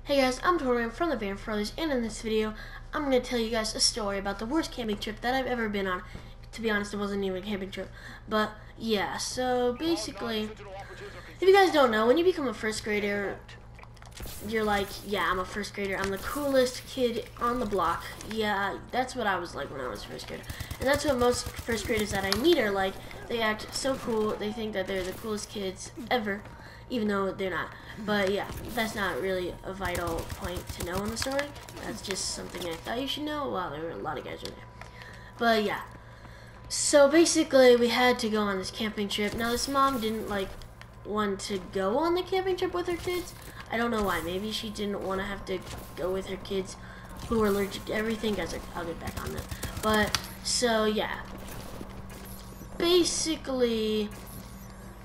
Hey guys, I'm TheTurtleram from TheBAMFBrothers, and in this video, I'm going to tell you guys a story about the worst camping trip that I've ever been on. To be honest, it wasn't even a camping trip. But, yeah, so basically, if you guys don't know, when you become a first grader, you're like, yeah, I'm a first grader, I'm the coolest kid on the block. Yeah, that's what I was like when I was a first grader. And that's what most first graders that I meet are like. They act so cool, they think that they're the coolest kids ever, even though they're not. But yeah, that's not really a vital point to know in the story. That's just something I thought you should know. Wow, there were a lot of guys in there. But yeah, so basically we had to go on this camping trip. Now this mom didn't want to go on the camping trip with her kids. I don't know why. Maybe she didn't want to have to go with her kids who were allergic to everything. Guys, I'll get back on that. But so yeah, basically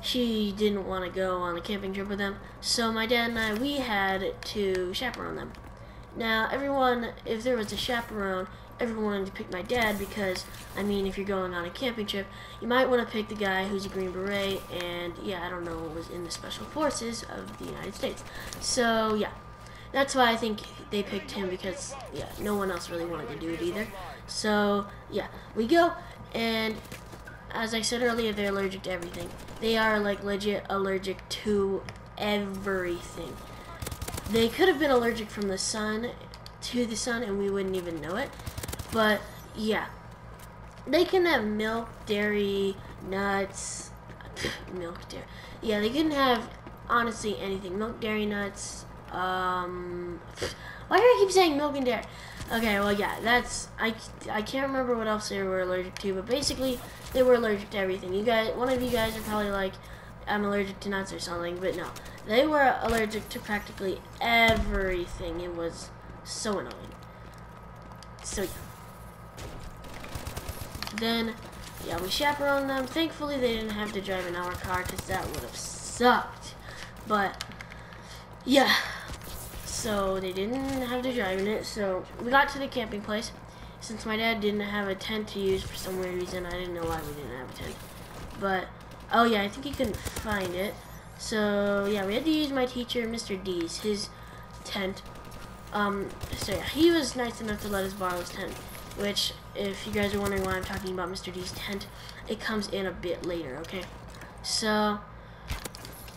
she didn't want to go on a camping trip with them, so my dad and I, we had to chaperone them. Now everyone, if there was a chaperone, everyone wanted to pick my dad because, I mean, if you're going on a camping trip, you might want to pick the guy who's a Green Beret and, yeah, I don't know, was in the Special Forces of the United States. So, yeah, that's why I think they picked him because, yeah, no one else really wanted to do it either. So, yeah, we go, and as I said earlier, they're allergic to everything. They are, like, legit allergic to everything. They could have been allergic from the sun to the sun, and we wouldn't even know it. But, yeah. They can have milk, dairy, nuts. Milk, dairy. Yeah, they can have, honestly, anything. Milk, dairy, nuts. Why do I keep saying milk and dairy? Okay, well, yeah, that's, I can't remember what else they were allergic to, but basically, they were allergic to everything. You guys, one of you guys are probably like, I'm allergic to nuts or something, but no. They were allergic to practically everything. It was so annoying. So, yeah. Then, yeah, we chaperoned them. Thankfully, they didn't have to drive in our car, because that would have sucked. But, yeah. So they didn't have to drive in it. So we got to the camping place. Since my dad didn't have a tent to use for some weird reason, I didn't know why we didn't have a tent. But, oh yeah, I think he couldn't find it. So yeah, we had to use my teacher, Mr. D's, his tent. So yeah, he was nice enough to let us borrow his tent. Which, if you guys are wondering why I'm talking about Mr. D's tent, it comes in a bit later, okay? So,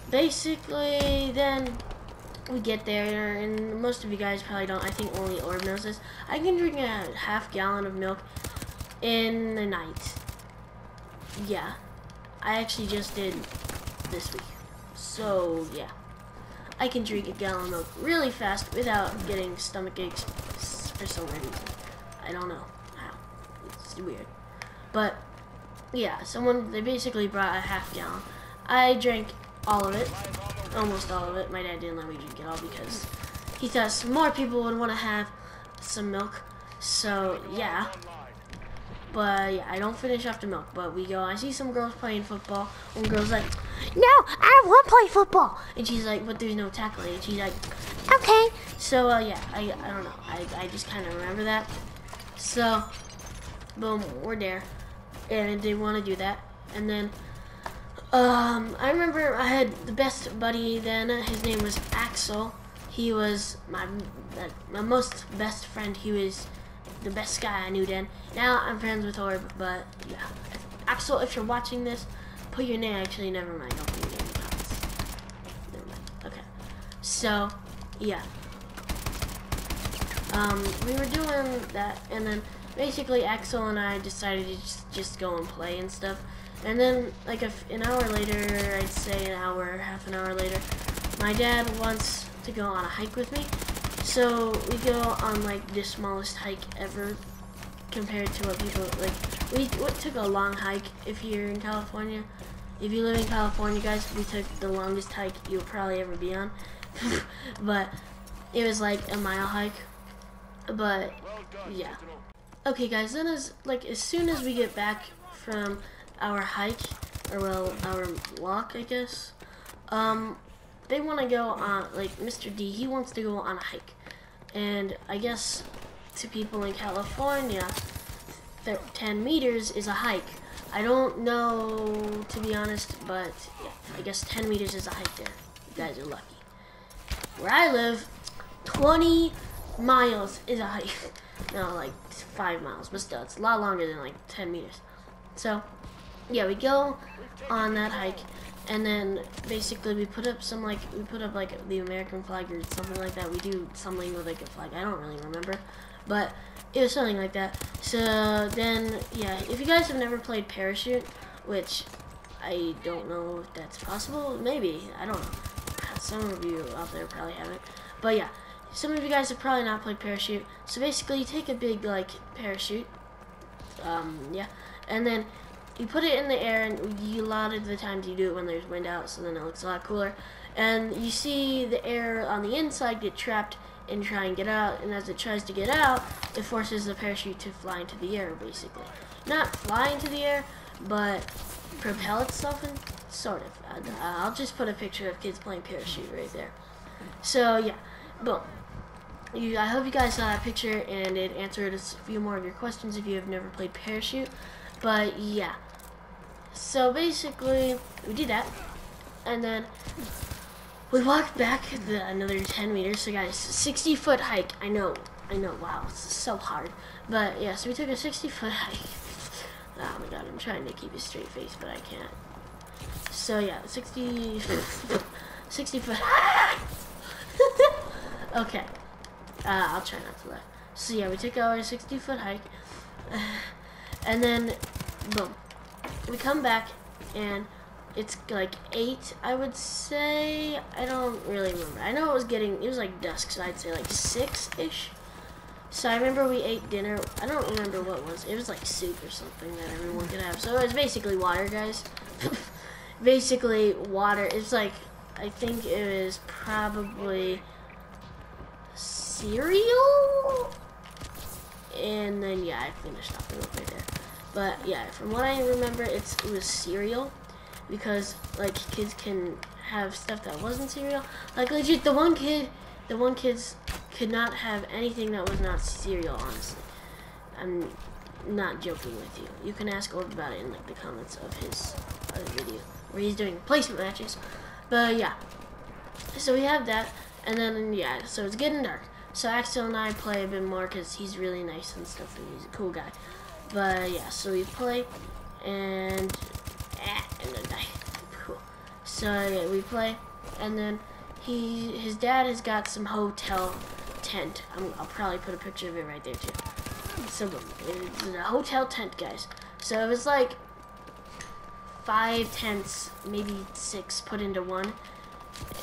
basically, then we get there, and most of you guys probably don't. I think only Orb knows this. I can drink a half gallon of milk in a night. Yeah, I actually just did this week. So yeah, I can drink a gallon of milk really fast without getting stomach aches for some reason. I don't know how. It's weird. But yeah, they basically brought a half gallon. I drank all of it. Almost all of it. My dad didn't let me drink it all because he thought some more people would want to have some milk. So, yeah. But, yeah, I don't finish off the milk. But we go, I see some girls playing football. One girl's like, no, I don't want to play football. And she's like, but there's no tackling. And she's like, okay. So, yeah, I don't know. I just kind of remember that. So, boom, we're there. And they want to do that. And then I remember I had the best buddy then. His name was Axel. He was my most best friend. He was the best guy I knew then. Now I'm friends with Orb, but yeah. Axel, if you're watching this, put your name. Actually, never mind. Don't put your name in the comments. Never mind. Okay. So, yeah. We were doing that, and then basically Axel and I decided to just go and play and stuff. And then, like an hour later, I'd say half an hour later, my dad wants to go on a hike with me. So we go on like the smallest hike ever compared to what people like. We took a long hike if you're in California. If you live in California, guys, we took the longest hike you'll probably ever be on. But it was like a mile hike. But yeah. Okay, guys. Then as soon as we get back from our hike, or well, our walk, I guess, they want to go on, like, Mr. D, he wants to go on a hike, and I guess to people in California, 10 meters is a hike. I don't know, to be honest, but yeah, I guess 10 meters is a hike there. You guys are lucky. Where I live, 20 miles is a hike. No, like 5 miles, but still, it's a lot longer than like 10 meters. So, yeah, we go on that hike, and then basically we put up some like the American flag or something like that. We do something with like a flag. I don't really remember, but it was something like that. So then, yeah, if you guys have never played parachute, which I don't know if that's possible, maybe, I don't know. Some of you out there probably haven't, but yeah, some of you guys have probably not played parachute. So basically, you take a big like parachute, yeah, and then you put it in the air, and a lot of the times you do it when there's wind out, so then it looks a lot cooler. And you see the air on the inside get trapped and try and get out, and as it tries to get out, it forces the parachute to fly into the air, basically. Not fly into the air, but propel itself in, sort of. I'll just put a picture of kids playing parachute right there. So yeah, boom. I hope you guys saw that picture and it answered a few more of your questions if you have never played parachute. But yeah, so basically we did that, and then we walked back another 10 meters. So guys, 60-foot hike. I know, wow, it's so hard. But yeah, so we took a 60-foot hike. Oh my god, I'm trying to keep a straight face, but I can't. So yeah, 60 foot. Okay, I'll try not to laugh. So yeah, we took our 60-foot hike, and then boom, we come back, and it's like 8, I would say. I don't really remember. I know it was like dusk, so I'd say like 6-ish. So I remember we ate dinner. I don't remember what it was. It was like soup or something that everyone could have. So it was basically water, guys. Basically water. It's like, I think it was probably cereal. And then yeah, I finished off the milk right there. But yeah, from what I remember, it was cereal, because like kids can have stuff that wasn't cereal. Like legit, the one kids could not have anything that was not cereal, honestly. I'm not joking with you. You can ask Orb about it in like the comments of his video where he's doing placement matches. But yeah, so we have that, and then yeah, so it's getting dark. So Axel and I play a bit more because he's really nice and stuff, and he's a cool guy. But yeah, so we play, and then die. Cool. So yeah, we play, and then his dad has got some hotel tent. I'll probably put a picture of it right there too. So it's a hotel tent, guys. So it was like 5 tents, maybe 6 put into one.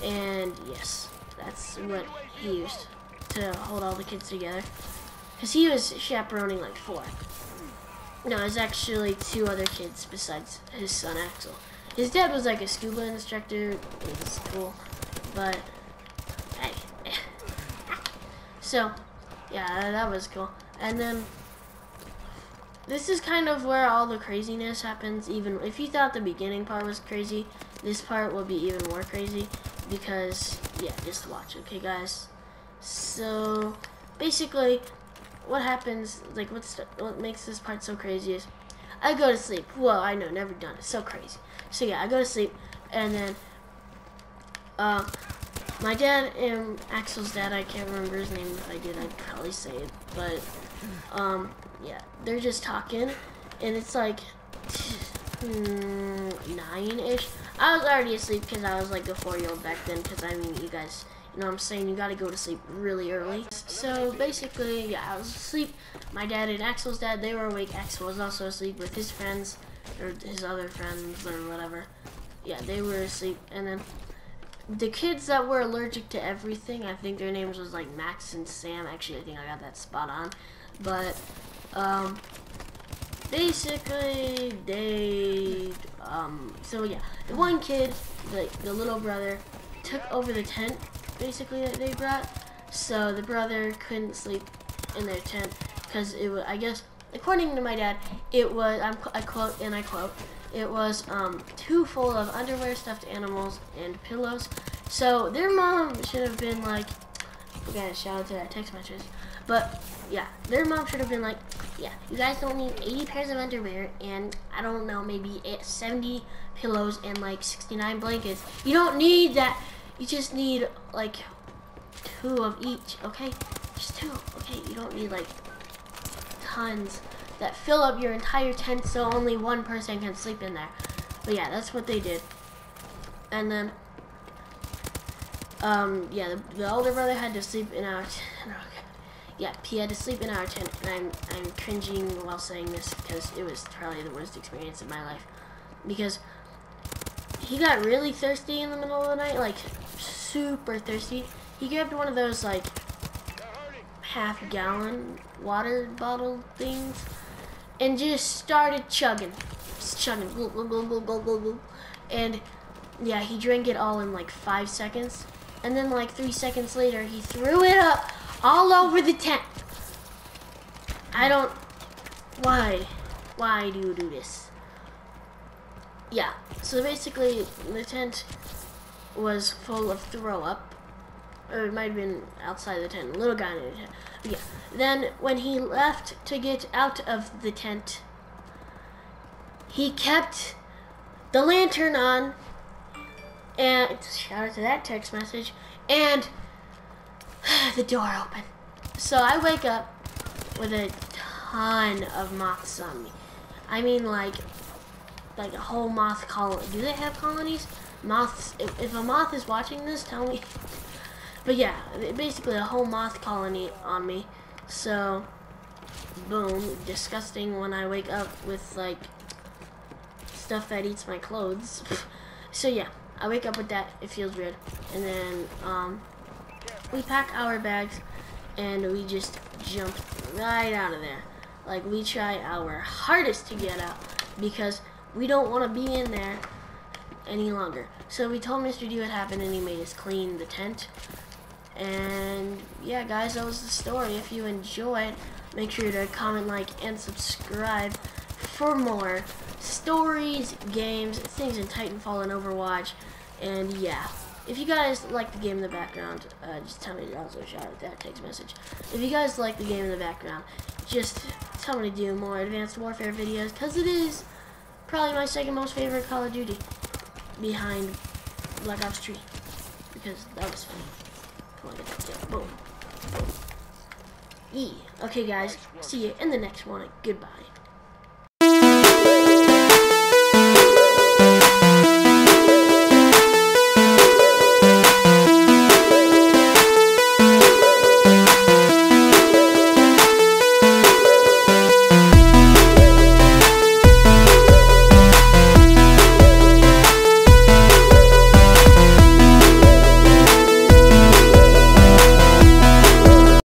And yes, that's what he used to hold all the kids together. Because he was chaperoning like 4. No, it's actually 2 other kids besides his son Axel. His dad was like a scuba instructor. It was cool. But hey. So yeah, that was cool. And then this is kind of where all the craziness happens. Even if you thought the beginning part was crazy, this part will be even more crazy, because yeah, just watch. Okay guys, so basically what happens, like what makes this part so crazy is I go to sleep. Well, I know, never done it, so crazy. So yeah, I go to sleep, and then my dad and Axel's dad, I can't remember his name. If I did, I'd probably say it. But yeah, they're just talking, and it's like 9-ish. I was already asleep because I was like a 4-year-old back then. Because I mean, you guys, you know what I'm saying, you gotta go to sleep really early. So basically, yeah, I was asleep. My dad and Axel's dad, they were awake. Axel was also asleep with his friends, or his other friends, or whatever. Yeah, they were asleep, and then the kids that were allergic to everything, I think their names was like Max and Sam. Actually, I think I got that spot on. But basically they so yeah, the one kid, the little brother, took over the tent basically that they brought. So the brother couldn't sleep in their tent because it was, I guess, according to my dad, it was, I quote, it was too full of underwear, stuffed animals, and pillows. So their mom should have been like, okay, shout out to that text message. But yeah, their mom should have been like, yeah, you guys don't need 80 pairs of underwear and I don't know, maybe 70 pillows and like 69 blankets. You don't need that. You just need like 2 of each, okay? Just 2, okay? You don't need like tons that fill up your entire tent so only one person can sleep in there. But yeah, that's what they did. And then, yeah, the older brother had to sleep in our tent. Yeah, he had to sleep in our tent, and I'm cringing while saying this because it was probably the worst experience of my life. Because he got really thirsty in the middle of the night, like super thirsty. He grabbed one of those like half-gallon water bottle things and just started chugging. Just chugging. Glug, glug, glug, glug, glug, glug, glug. And yeah, he drank it all in like 5 seconds. And then like 3 seconds later, he threw it up all over the tent. I don't... Why? Why do you do this? Yeah, so basically the tent was full of throw up. Or it might have been outside the tent. Little guy in the tent. But yeah. Then when he left to get out of the tent, he kept the lantern on. And shout out to that text message. And the door open. So I wake up with a ton of moths on me. I mean like a whole moth colony. Do they have colonies? Moths, if a moth is watching this, tell me. But yeah, basically a whole moth colony on me. So, boom, disgusting when I wake up with like stuff that eats my clothes. So yeah, I wake up with that, it feels weird. And then, we pack our bags and we just jump right out of there. Like, we try our hardest to get out because we don't want to be in there any longer. So we told Mr. D what happened and he made us clean the tent. And yeah, guys, that was the story. If you enjoyed, make sure to comment, like, and subscribe for more stories, games, things in Titanfall and Overwatch. And yeah, if you guys like the game in the background, just tell me to also shout out that text message. If you guys like the game in the background, just tell me to do more Advanced Warfare videos, because it is probably my second most favorite Call of Duty, behind Black Ops 3, because that was fun. Boom. Boom. Okay, guys, see you in the next one. Goodbye.